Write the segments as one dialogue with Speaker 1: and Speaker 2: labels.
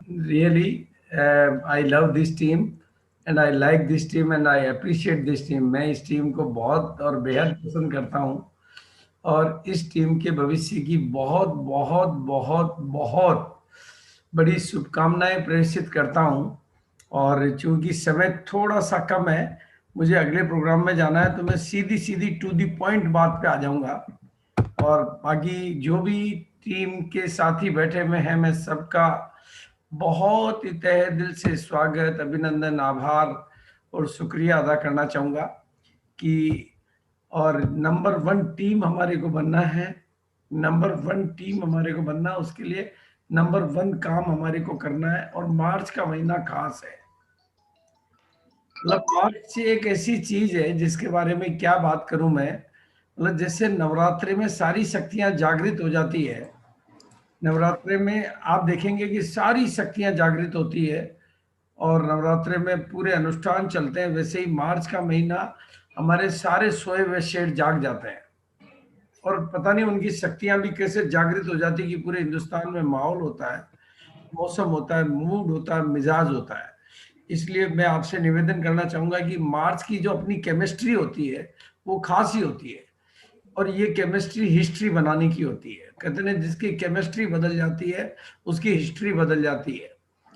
Speaker 1: really, I love this team and I like this team and I appreciate this team. मैं इस team को बहुत और बेहद पसंद करता हूँ और इस टीम के भविष्य की बहुत बहुत बहुत बहुत बड़ी शुभकामनाएं प्रेषित करता हूँ। और चूंकि समय थोड़ा सा कम है, मुझे अगले प्रोग्राम में जाना है, तो मैं सीधी सीधी टू द पॉइंट बात पे आ जाऊंगा। और बाकी जो भी टीम के साथी बैठे हुए हैं, मैं सबका बहुत ही तहे दिल से स्वागत, अभिनंदन, आभार और शुक्रिया अदा करना चाहूंगा कि और नंबर वन टीम हमारे को बनना है। नंबर वन टीम हमारे को बनना, उसके लिए नंबर वन काम हमारे को करना है। और मार्च का महीना खास है। मतलब मार्च एक ऐसी चीज है जिसके बारे में क्या बात करूं मैं। मतलब जैसे नवरात्रि में सारी शक्तियां जागृत हो जाती है, नवरात्रि में आप देखेंगे कि सारी शक्तियां जागृत होती है और नवरात्रि में पूरे अनुष्ठान चलते हैं। वैसे ही मार्च का महीना हमारे सारे सोए हुए शेर जाग जाते हैं और पता नहीं उनकी शक्तियां भी कैसे जागृत हो जाती है कि पूरे हिंदुस्तान में माहौल होता है, मौसम होता है, मूड होता है, मिजाज होता है। इसलिए मैं आपसे निवेदन करना चाहूंगा कि मार्च की जो अपनी केमिस्ट्री होती है वो खास ही होती है और ये केमिस्ट्री हिस्ट्री बनाने की होती है। कहते हैं जिसकी केमिस्ट्री बदल जाती है उसकी हिस्ट्री बदल जाती है।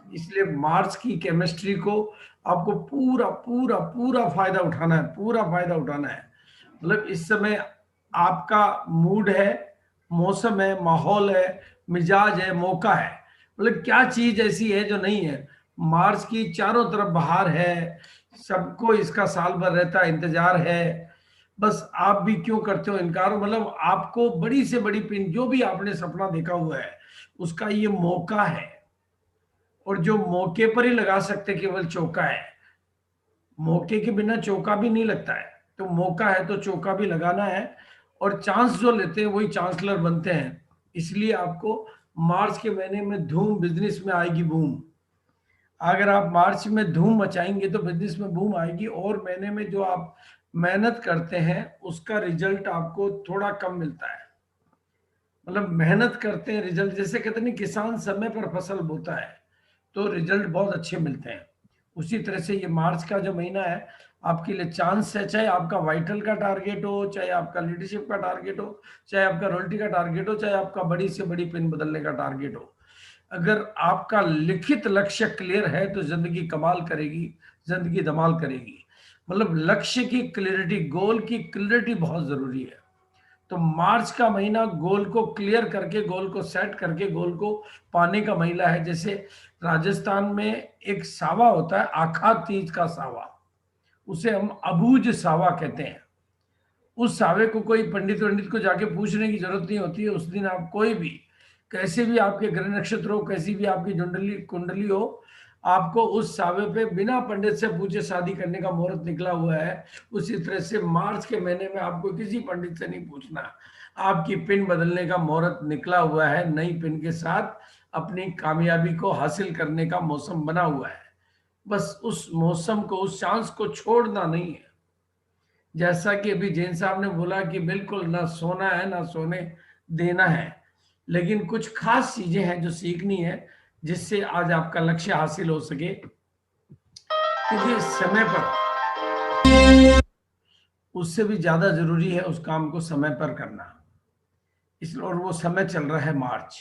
Speaker 1: इसलिए मार्च की केमिस्ट्री को आपको पूरा पूरा पूरा फायदा उठाना है, पूरा फायदा उठाना है। मतलब इस समय आपका मूड है, मौसम है, माहौल है, मिजाज है, मौका है। मतलब क्या चीज ऐसी है जो नहीं है। मार्च की चारों तरफ बहार है, सबको इसका साल भर रहता है इंतजार है। बस आप भी क्यों करते हो इनकार। मतलब आपको बड़ी से बड़ी पिन, जो भी आपने सपना देखा हुआ है उसका ये मौका है। और जो मौके पर ही लगा सकते केवल चौका है, मौके के बिना चौका भी नहीं लगता है। तो मौका है तो चौका भी लगाना है। और चांस जो लेते हैं वही चांसलर बनते हैं। इसलिए आपको मार्च के महीने में धूम, बिजनेस में आएगी बूम। अगर आप मार्च में धूम मचाएंगे तो बिजनेस में बूम आएगी। और महीने में जो आप मेहनत करते हैं उसका रिजल्ट आपको थोड़ा कम मिलता है। मतलब मेहनत करते हैं, रिजल्ट जैसे कहते नहीं, किसान समय पर फसल बोता है तो रिजल्ट बहुत अच्छे मिलते हैं। उसी तरह से ये मार्च का जो महीना है आपके लिए चांस है। चाहे आपका वाइटल का टारगेट हो, चाहे आपका लीडरशिप का टारगेट हो, चाहे आपका रॉयल्टी का टारगेट हो, चाहे आपका बड़ी से बड़ी पिन बदलने का टारगेट हो, अगर आपका लिखित लक्ष्य क्लियर है तो जिंदगी कमाल करेगी, जिंदगी धमाल करेगी। मतलब लक्ष्य की क्लियरिटी, गोल की क्लियरिटी बहुत जरूरी है। तो मार्च का महीना गोल को क्लियर करके, गोल को सेट करके, गोल को पाने का महीना है। जैसे राजस्थान में एक सावा होता है, आखा तीज का सावा, उसे हम अबूझ सावा कहते हैं। उस सावे को कोई पंडित वंडित को जाके पूछने की जरूरत नहीं होती है। उस दिन आप कोई भी, कैसे भी आपके ग्रह नक्षत्र हो, कैसी भी आपकी कुंडली कुंडली हो, आपको उस सावे पे बिना पंडित से पूछे शादी करने का मुहूर्त निकला हुआ है। उसी तरह से मार्च के महीने में आपको किसी पंडित से नहीं पूछना, आपकी पिन बदलने का मुहूर्त निकला हुआ है। नई पिन के साथ अपनी कामयाबी को हासिल करने का मौसम बना हुआ है। बस उस मौसम को, उस चांस को छोड़ना नहीं है। जैसा कि अभी जैन साहब ने बोला कि बिल्कुल ना सोना है ना सोने देना है, लेकिन कुछ खास चीजें हैं जो सीखनी है जिससे आज आपका लक्ष्य हासिल हो सके। क्योंकि समय पर, उससे भी ज्यादा जरूरी है उस काम को समय पर करना। इसलिए, और वो समय चल रहा है मार्च।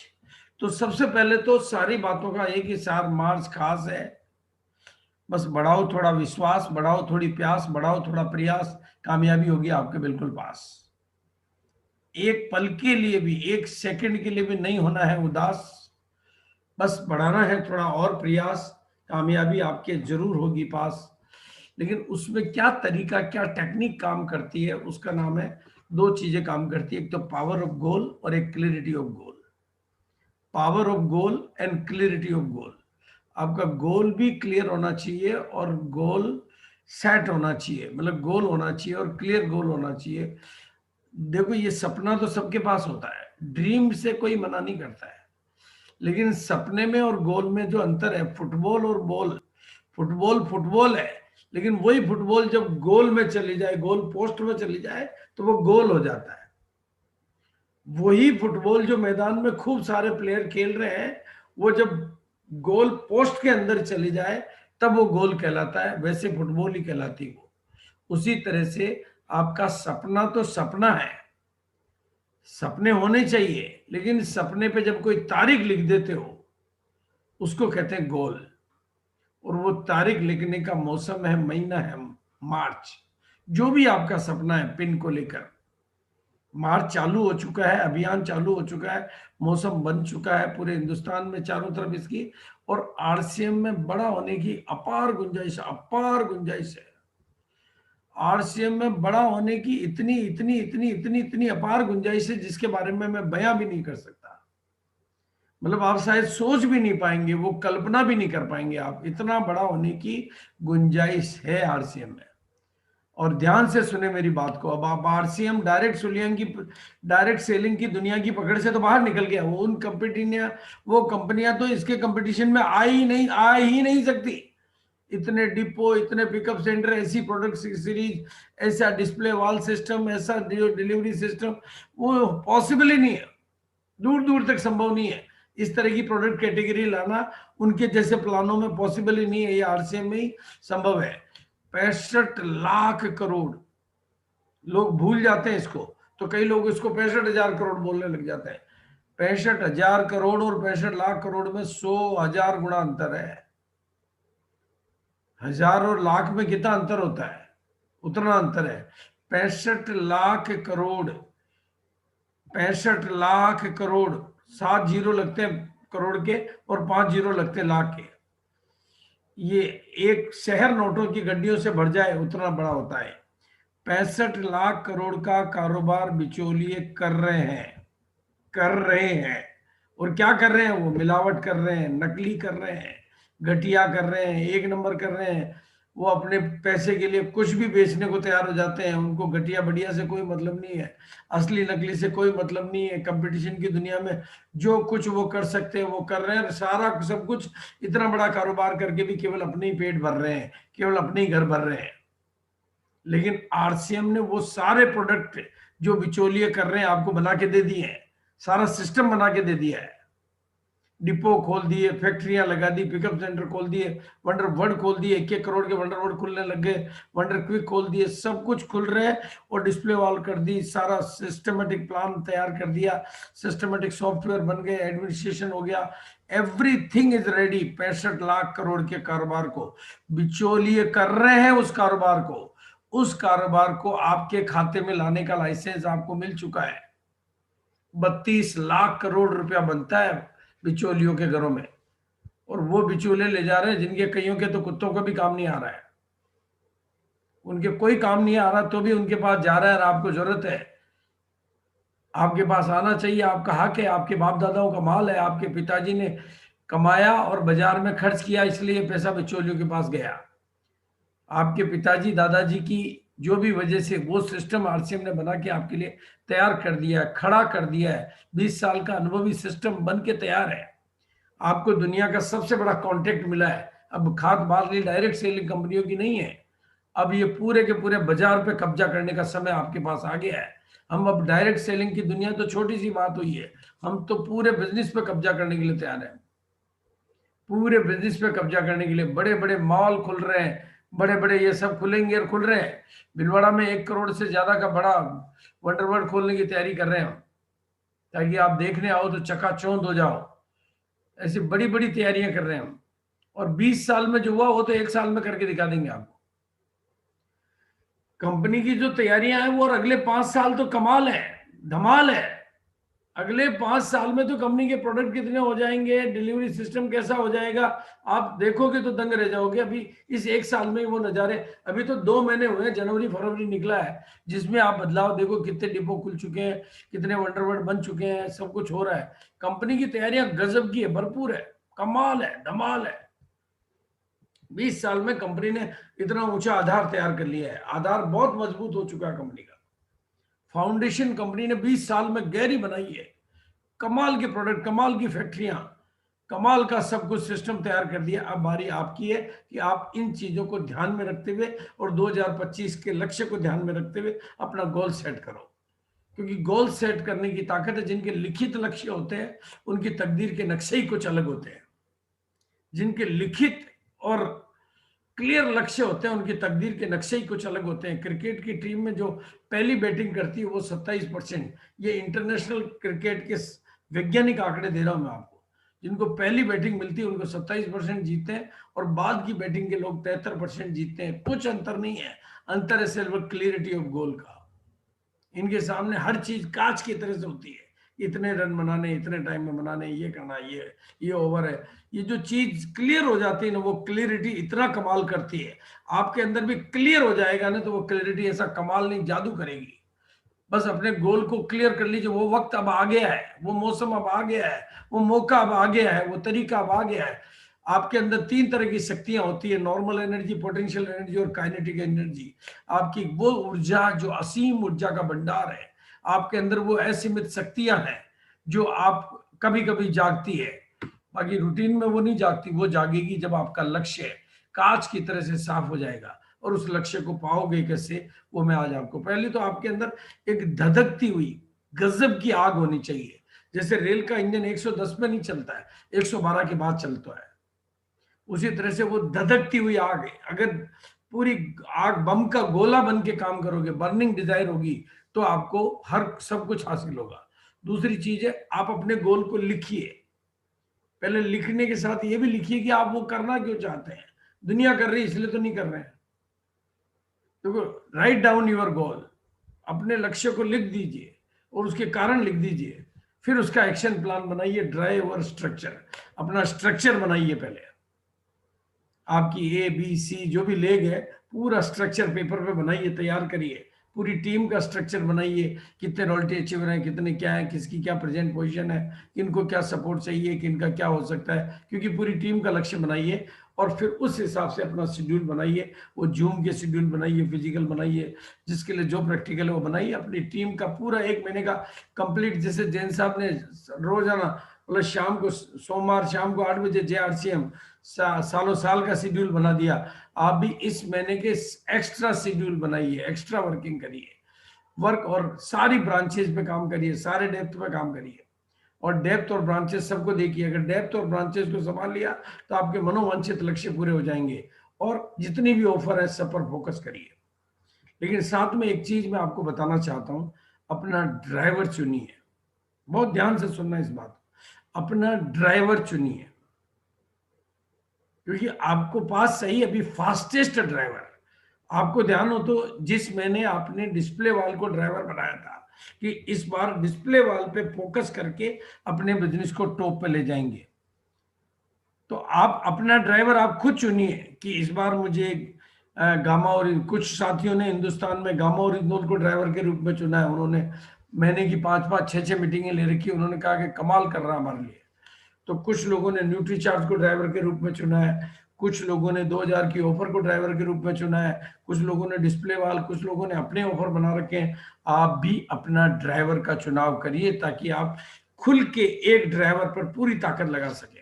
Speaker 1: तो सबसे पहले तो सारी बातों का एक ही सार, मार्च खास है। बस बढ़ाओ थोड़ा विश्वास, बढ़ाओ थोड़ी प्यास, बढ़ाओ थोड़ा प्रयास, कामयाबी होगी आपके बिल्कुल पास। एक पल के लिए भी, एक सेकंड के लिए भी नहीं होना है उदास। बस बढ़ाना है थोड़ा और प्रयास, कामयाबी आपके जरूर होगी पास। लेकिन उसमें क्या तरीका, क्या टेक्निक काम करती है, उसका नाम है, दो चीजें काम करती है, एक तो पावर ऑफ गोल और एक clarity of goal. Power of goal and clarity of goal. आपका गोल भी क्लियर होना चाहिए और गोल सेट होना चाहिए। मतलब गोल होना चाहिए और क्लियर गोल होना चाहिए। देखो, ये सपना तो सबके पास होता है, ड्रीम से कोई मना नहीं करता है। लेकिन सपने में और गोल में जो अंतर है, फुटबॉल और बॉल, फुटबॉल फुटबॉल है, लेकिन वही फुटबॉल जब गोल में चली जाए, गोल पोस्ट में चली जाए, तो वो गोल हो जाता है। वही फुटबॉल जो मैदान में खूब सारे प्लेयर खेल रहे हैं, वो जब गोल पोस्ट के अंदर चली जाए तब वो गोल कहलाता है, वैसे फुटबॉल ही कहलाती है वो। उसी तरह से आपका सपना तो सपना है, सपने होने चाहिए, लेकिन सपने पे जब कोई तारीख लिख देते हो उसको कहते हैं गोल। और वो तारीख लिखने का मौसम है, महीना है मार्च। जो भी आपका सपना है पिन को लेकर, मार्च चालू हो चुका है, अभियान चालू हो चुका है, मौसम बन चुका है पूरे हिंदुस्तान में चारों तरफ इसकी। और आरसीएम में बड़ा होने की अपार गुंजाइश, अपार गुंजाइश है। आरसीएम में बड़ा होने की इतनी इतनी इतनी इतनी इतनी अपार गुंजाइश है जिसके बारे में मैं बयां भी नहीं कर सकता। मतलब आप शायद सोच भी नहीं पाएंगे, वो कल्पना भी नहीं कर पाएंगे आप, इतना बड़ा होने की गुंजाइश है आरसीएम में। और ध्यान से सुने मेरी बात को, अब आप आरसीएम डायरेक्ट सेलिंग की दुनिया की पकड़ से तो बाहर निकल गया। वो कंपनियां तो इसके कंपटीशन में आ ही नहीं सकती। इतने डिपो, इतने पिकअप सेंटर, ऐसी प्रोडक्ट सीरीज, ऐसा डिस्प्ले वॉल सिस्टम, ऐसा डिलीवरी सिस्टम, वो पॉसिबल ही नहीं है, दूर दूर तक संभव नहीं है। इस तरह की प्रोडक्ट कैटेगरी लाना उनके जैसे प्लानों में पॉसिबल ही नहीं है, ये आरसीएम में ही संभव है। 65 लाख करोड़, लोग भूल जाते हैं इसको, तो कई लोग इसको 65,000 करोड़ बोलने लग जाते हैं। 65,000 करोड़ और 65 लाख करोड़ में 100,000 गुना अंतर है। हजार और लाख में कितना अंतर होता है, उतना अंतर है। 65 लाख करोड़, 65 लाख करोड़, 7 जीरो लगते हैं करोड़ के और 5 जीरो लगते हैं लाख के। ये एक शहर नोटों की गड्डियों से भर जाए उतना बड़ा होता है। 65 लाख करोड़ का कारोबार बिचौलिए कर रहे हैं। और क्या कर रहे हैं, वो मिलावट कर रहे हैं, नकली कर रहे हैं, घटिया कर रहे हैं, एक नंबर कर रहे हैं। वो अपने पैसे के लिए कुछ भी बेचने को तैयार हो जाते हैं, उनको घटिया बढ़िया से कोई मतलब नहीं है, असली नकली से कोई मतलब नहीं है। कंपटीशन की दुनिया में जो कुछ वो कर सकते हैं वो कर रहे हैं, सारा सब कुछ इतना बड़ा कारोबार करके भी केवल अपने ही पेट भर रहे हैं, केवल अपने ही घर भर रहे हैं। लेकिन आरसीएम ने वो सारे प्रोडक्ट जो बिचौलिए कर रहे हैं आपको बना के दे दिए हैं, सारा सिस्टम बना के दे दिया है। डिपो खोल दिए, फैक्ट्रियां लगा दी, पिकअप सेंटर खोल दिए, वंडर वर्ड खोल दिए, 1-1 करोड़ के वंडर वर्ड खुलने लग गए, वंडर क्विक खोल दिए, सब कुछ खुल रहे हैं। और डिस्प्ले वॉल कर दी, सारा सिस्टमेटिक प्लान तैयार कर दिया, सिस्टमेटिक सॉफ्टवेयर बन गए, एडमिनिस्ट्रेशन हो गया, everything is ready. 65 lakh crore के कारोबार को बिचौलिए कर रहे हैं, उस कारोबार को आपके खाते में लाने का लाइसेंस आपको मिल चुका है। 32 लाख करोड़ रुपया बनता है बिचौलियों के घरों में, और वो बिचौले ले जा रहे हैं जिनके कईयों के तो कुत्तों का भी काम नहीं आ रहा है, उनके कोई काम नहीं आ रहा तो भी उनके पास जा रहा है। और आपको जरूरत है, आपके पास आना चाहिए, आपका हक है, आपके बाप दादाओं का माल है, आपके पिताजी ने कमाया और बाजार में खर्च किया, इसलिए पैसा बिचौलियों के पास गया। आपके पिताजी दादाजी की जो भी वजह से वो सिस्टम आरसीएम ने बना के आपके लिए तैयार कर दिया है, खड़ा कर दिया है। 20 साल का अनुभवी सिस्टम बन के तैयार है। आपको दुनिया का सबसे बड़ा कॉन्ट्रैक्ट मिला है। अब खाद बार्ली डायरेक्ट सेलिंग कंपनियों की नहीं है, अब ये पूरे के पूरे बाजार पे कब्जा करने का समय आपके पास आ गया है। हम अब डायरेक्ट सेलिंग की दुनिया तो छोटी सी बात हुई है, हम तो पूरे बिजनेस पे कब्जा करने के लिए तैयार है। पूरे बिजनेस पे कब्जा करने के लिए बड़े बड़े मॉल खुल रहे हैं, बड़े बड़े ये सब खुलेंगे और खुल रहे हैं। भिलवाड़ा में 1 करोड़ से ज्यादा का बड़ा वंडरवर्ल्ड खोलने की तैयारी कर रहे हैं हम, ताकि आप देखने आओ तो चकाचौंध हो जाओ। ऐसी बड़ी बड़ी तैयारियां कर रहे हैं हम, और 20 साल में जो हुआ वो तो 1 साल में करके दिखा देंगे आपको। कंपनी की जो तैयारियां हैं वो, और अगले 5 साल तो कमाल है, धमाल है। अगले 5 साल में तो कंपनी के प्रोडक्ट कितने हो जाएंगे, डिलीवरी सिस्टम कैसा हो जाएगा, आप देखोगे तो दंग रह जाओगे। अभी इस 1 साल में वो नजारे, अभी तो 2 महीने हुए हैं, जनवरी फरवरी निकला है, जिसमें आप बदलाव देखो, कितने डिपो खुल चुके हैं, कितने वंडरवर्ल्ड बन चुके हैं, सब कुछ हो रहा है। कंपनी की तैयारियां गजब की है, भरपूर है, कमाल है, धमाल है। 20 साल में कंपनी ने इतना ऊंचा आधार तैयार कर लिया है, आधार बहुत मजबूत हो चुका है कंपनी का। फाउंडेशन कंपनी ने 20 साल में गहरी बनाई है, कमाल के प्रोडक्ट, कमाल की फैक्ट्रियां, कमाल का सब कुछ सिस्टम तैयार कर दिया। अब बारी आपकी है कि आप इन चीजों को ध्यान में रखते हुए और 2025 के लक्ष्य को ध्यान में रखते हुए अपना गोल सेट करो। क्योंकि गोल सेट करने की ताकत है, जिनके लिखित लक्ष्य होते हैं उनकी तकदीर के नक्शे ही कुछ अलग होते हैं। जिनके लिखित और क्लियर लक्ष्य होते हैं, उनकी तकदीर के नक्शे ही कुछ अलग होते हैं। क्रिकेट की टीम में जो पहली बैटिंग करती है वो 27%, ये इंटरनेशनल क्रिकेट के वैज्ञानिक आंकड़े दे रहा हूं मैं आपको। जिनको पहली बैटिंग मिलती है उनको 27% जीतते हैं, और बाद की बैटिंग के लोग 73% जीतते हैं। कुछ अंतर नहीं है, अंतर है सिर्फ क्लियरिटी ऑफ गोल का। इनके सामने हर चीज कांच की तरह से होती है, इतने रन बनाने, इतने टाइम में बनाने, ये करना, ये ओवर है। ये जो चीज क्लियर हो जाती है ना, वो क्लियरिटी इतना कमाल करती है। आपके अंदर भी क्लियर हो जाएगा ना, तो वो क्लियरिटी ऐसा कमाल नहीं, जादू करेगी। बस अपने गोल को क्लियर कर लीजिए। वो वक्त अब आ गया है, वो मौसम अब आ गया है, वो मौका अब आ गया है, वो तरीका अब आ गया है। आपके अंदर 3 तरह की शक्तियां होती है, नॉर्मल एनर्जी, पोटेंशियल एनर्जी और काइनेटिक एनर्जी। आपकी वो ऊर्जा जो असीम ऊर्जा का भंडार है, आपके अंदर वो असीमित शक्तियां हैं जो आप कभी कभी जागती है, बाकी रूटीन में वो नहीं जागती। वो जागेगी जब आपका लक्ष्य कांच की तरह से साफ हो जाएगा। और उस लक्ष्य को पाओगे कैसे, वो मैं आज आपको, पहले तो आपके अंदर एक धधकती हुई गजब की आग होनी चाहिए। जैसे रेल का इंजन 110 में नहीं चलता है, 112 के बाद चलता है, उसी तरह से वो धधकती हुई आग है। अगर पूरी आग बम का गोला बन के काम करोगे, बर्निंग डिजायर होगी, तो आपको हर सब कुछ हासिल होगा। दूसरी चीज है, आप अपने गोल को लिखिए। पहले लिखने के साथ ये भी लिखिए कि आप वो करना क्यों चाहते हैं। दुनिया कर रही है इसलिए तो नहीं कर रहे हैं। देखो, राइट डाउन योर गोल, अपने लक्ष्य को लिख दीजिए और उसके कारण लिख दीजिए। फिर उसका एक्शन प्लान बनाइए, ड्राइव और स्ट्रक्चर, अपना स्ट्रक्चर बनाइए। पहले आपकी ABC जो भी लेग है, पूरा स्ट्रक्चर पेपर पे बनाइए, तैयार करिए। पूरी टीम का स्ट्रक्चर बनाइए, कितने रॉयल्टी अचीवर हैं, कितने क्या है, किसकी क्या प्रेजेंट पोजीशन है, किनको क्या सपोर्ट चाहिए, किनका क्या हो सकता है, क्योंकि पूरी टीम का लक्ष्य बनाइए। और फिर उस हिसाब से अपना शेड्यूल बनाइए। वो जूम के शेड्यूल बनाइए, फिजिकल बनाइए, जिसके लिए जो प्रैक्टिकल है वो बनाइए। अपनी टीम का पूरा 1 महीने का कंप्लीट, जैसे जैन साहब ने रोजाना मतलब शाम को, सोमवार शाम को 8 बजे JRCM सालों साल का शेड्यूल बना दिया। आप भी इस महीने के एक्स्ट्रा शेड्यूल बनाइए, एक्स्ट्रा वर्किंग करिए, वर्क और सारी ब्रांचेस पे काम करिए, सारे डेप्थ पे काम करिए। और डेप्थ और ब्रांचेस सबको देखिए। अगर डेप्थ और ब्रांचेस को संभाल लिया तो आपके मनोवांछित लक्ष्य पूरे हो जाएंगे। और जितनी भी ऑफर है सब पर फोकस करिए। लेकिन साथ में एक चीज मैं आपको बताना चाहता हूं, अपना ड्राइवर चुनिए। बहुत ध्यान से सुनना इस बात, अपना ड्राइवर चुनिए। क्योंकि आपको पास सही अभी फास्टेस्ट ड्राइवर, आपको ध्यान हो तो जिस मैंने आपने डिस्प्ले वाल को ड्राइवर बनाया था कि इस बार डिस्प्ले वाल पे फोकस करके अपने बिजनेस को टॉप पे ले जाएंगे, तो आप अपना ड्राइवर आप खुद चुनिए कि इस बार मुझे गामा, और कुछ साथियों ने हिंदुस्तान में गामा और इग्नोर को ड्राइवर के रूप में चुना है। उन्होंने महीने की 5-5 6-6 मीटिंगें ले रखी, उन्होंने कहा कि कमाल कर रहा है हमारे लिए। तो कुछ लोगों ने न्यूट्री चार्ज को ड्राइवर के रूप में चुना है, कुछ लोगों ने 2000 की ऑफर को ड्राइवर के रूप में चुना है, कुछ लोगों ने डिस्प्ले वाल, कुछ लोगों ने अपने ऑफर बना रखे हैं। आप भी अपना ड्राइवर का चुनाव करिए ताकि आप खुल के एक ड्राइवर पर पूरी ताकत लगा सके,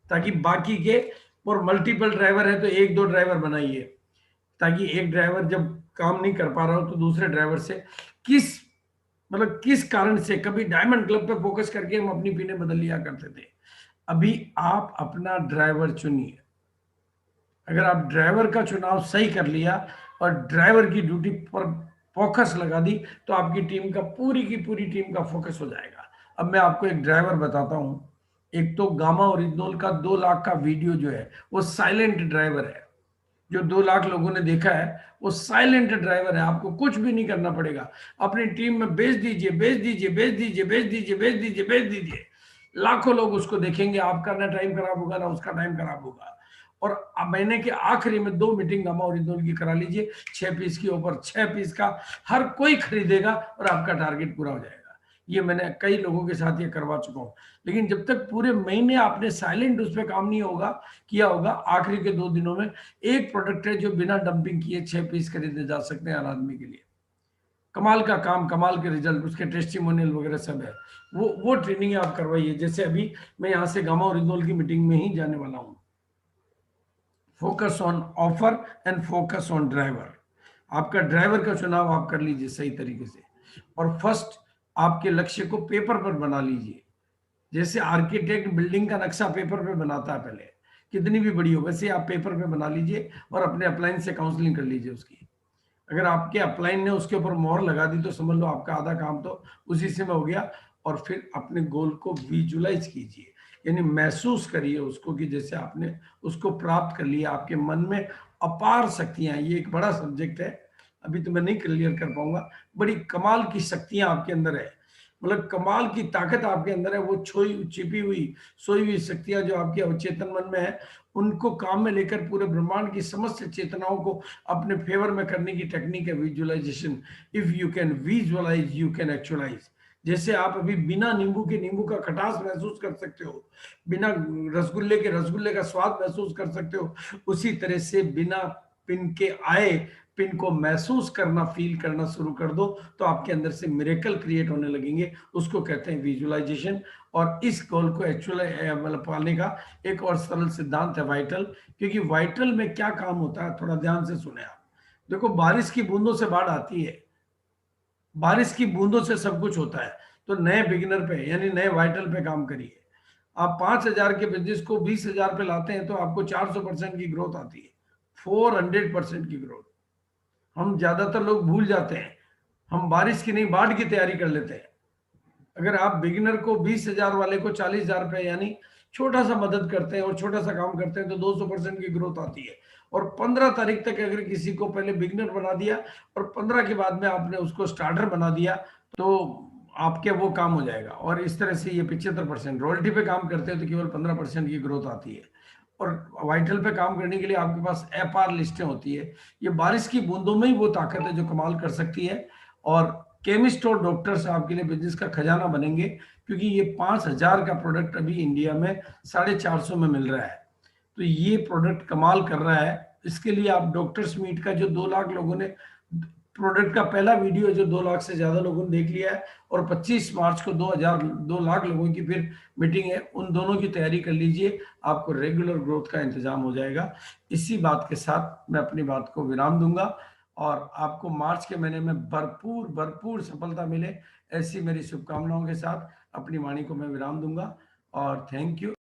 Speaker 1: ताकि बाकी के, और मल्टीपल ड्राइवर है तो 1-2 ड्राइवर बनाइए, ताकि एक ड्राइवर जब काम नहीं कर पा रहा हो तो दूसरे ड्राइवर से किस मतलब किस कारण से, कभी डायमंड क्लब पे फोकस करके हम अपनी पिने बदल लिया करते थे। अभी आप अपना ड्राइवर चुनिए। अगर आप ड्राइवर का चुनाव सही कर लिया और ड्राइवर की ड्यूटी पर फोकस लगा दी, तो आपकी टीम का, पूरी की पूरी टीम का फोकस हो जाएगा। अब मैं आपको एक ड्राइवर बताता हूं। एक तो गामा ओरिजिनल का 2 लाख का वीडियो जो है वो साइलेंट ड्राइवर है। जो 2 लाख लोगों ने देखा है वो साइलेंट ड्राइवर है। आपको कुछ भी नहीं करना पड़ेगा, अपनी टीम में बेच दीजिए, बेच दीजिए, बेच दीजिए, बेच दीजिए, बेच दीजिए, बेच दीजिए। लाखों लोग उसको देखेंगे, आपका ना टाइम खराब होगा ना उसका टाइम खराब होगा। और महीने के आखिरी में 2 मीटिंग गामा ओरिजिनल की करा लीजिए, 6 पीस की ऊपर 6 पीस का हर कोई खरीदेगा और आपका टारगेट पूरा हो जाएगा। ये मैंने कई लोगों के साथ ये करवा चुका हूं। लेकिन जब तक पूरे महीने आपने साइलेंट उस पर काम नहीं होगा किया होगा, आखिरी के 2 दिनों में एक प्रोडक्ट है जो बिना डंपिंग किए 6 पीस खरीदे जा सकते हैं हर आदमी के लिए। कमाल का काम, कमाल के रिजल्ट, उसके टेस्टिमोनियल वगैरह सब है। वो ट्रेनिंग आप करवाइए। जैसे अभी मैं यहाँ से गामा ओरिजिनल की मीटिंग में ही जाने वाला हूँ। Focus on offer and focus on driver. आपका ड्राइवर का चुनाव आप कर लीजिए सही तरीके से। और फर्स्ट आपके लक्ष्य को पेपर पर बना लीजिए। जैसे आर्किटेक्ट बिल्डिंग का नक्शा पेपर पे बनाता है पहले, कितनी भी बड़ी हो, वैसे आप पेपर पे बना लीजिए और अपने अपलाइन से काउंसलिंग कर लीजिए उसकी। अगर आपके अपलाइन ने उसके ऊपर मोहर लगा दी तो समझ लो आपका आधा काम तो उसी से में हो गया। और फिर अपने गोल को विजुलाइज कीजिए, यानी महसूस करिए उसको कि जैसे आपने उसको प्राप्त कर लिया। आपके मन में अपार शक्तियां हैं, ये एक बड़ा सब्जेक्ट है, अभी तो मैं नहीं क्लियर कर पाऊंगा। बड़ी कमाल की शक्तियां आपके अंदर है, मतलब कमाल की ताकत आपके अंदर है। वो छोई छिपी हुई सोई हुई शक्तियां जो आपके अवचेतन मन में है, उनको काम में लेकर पूरे ब्रह्मांड की समस्त चेतनाओं को अपने फेवर में करने की टेक्निक है visualisation. If you can visualise you can actualise. जैसे आप अभी बिना नींबू के नींबू का खटास महसूस कर सकते हो, बिना रसगुल्ले के रसगुल्ले का स्वाद महसूस कर सकते हो, उसी तरह से बिना पिन के आए पिन को महसूस करना, फील करना शुरू कर दो, तो आपके अंदर से मिरेकल क्रिएट होने लगेंगे। उसको कहते हैं विजुअलाइजेशन। और इस गोल को एक्चुअल मतलब पाने का एक और सरल सिद्धांत है वाइटल। क्योंकि वाइटल में क्या काम होता है, थोड़ा ध्यान से सुने आप। देखो, बारिश की बूंदों से बाढ़ आती है, बारिश की बूंदों से सब कुछ होता है। तो नए बिगिनर पे यानी नए वाइटल पे काम करिए। आप 5,000 के बिजनेस को 20,000 पे लाते हैं तो आपको 400% की ग्रोथ आती है, 400% की ग्रोथ। हम ज्यादातर लोग भूल जाते हैं, हम बारिश की नहीं बाढ़ की तैयारी कर लेते हैं। अगर आप बिगिनर को 20,000 वाले को 40,000 पे यानी छोटा सा मदद करते हैं और छोटा सा काम करते हैं तो 200% की ग्रोथ आती है। और 15 तारीख तक अगर किसी को पहले बिगिनर बना दिया और 15 के बाद में आपने उसको स्टार्टर बना दिया तो आपके वो काम हो जाएगा। और इस तरह से ये 75% रॉयल्टी पे काम करते हैं तो केवल 15% की ग्रोथ आती है। और वाइटल पे काम करने के लिए आपके पास एफआर लिस्टें होती है। ये बारिश की बूंदों में ही वो ताकत है जो कमाल कर सकती है। और केमिस्ट और डॉक्टर्स आपके लिए बिजनेस का खजाना बनेंगे, क्योंकि ये 5,000 का प्रोडक्ट अभी इंडिया में 450 में मिल रहा है। तो ये प्रोडक्ट कमाल कर रहा है। इसके लिए आप डॉक्टर्स मीट का जो 2 लाख लोगों ने प्रोडक्ट का पहला वीडियो जो 2 लाख से ज्यादा लोगों ने देख लिया है, और 25 मार्च को 2 लाख लोगों की फिर मीटिंग है, उन दोनों की तैयारी कर लीजिए, आपको रेगुलर ग्रोथ का इंतजाम हो जाएगा। इसी बात के साथ मैं अपनी बात को विराम दूंगा और आपको मार्च के महीने में भरपूर भरपूर सफलता मिले, ऐसी मेरी शुभकामनाओं के साथ अपनी वाणी को मैं विराम दूंगा। और थैंक यू।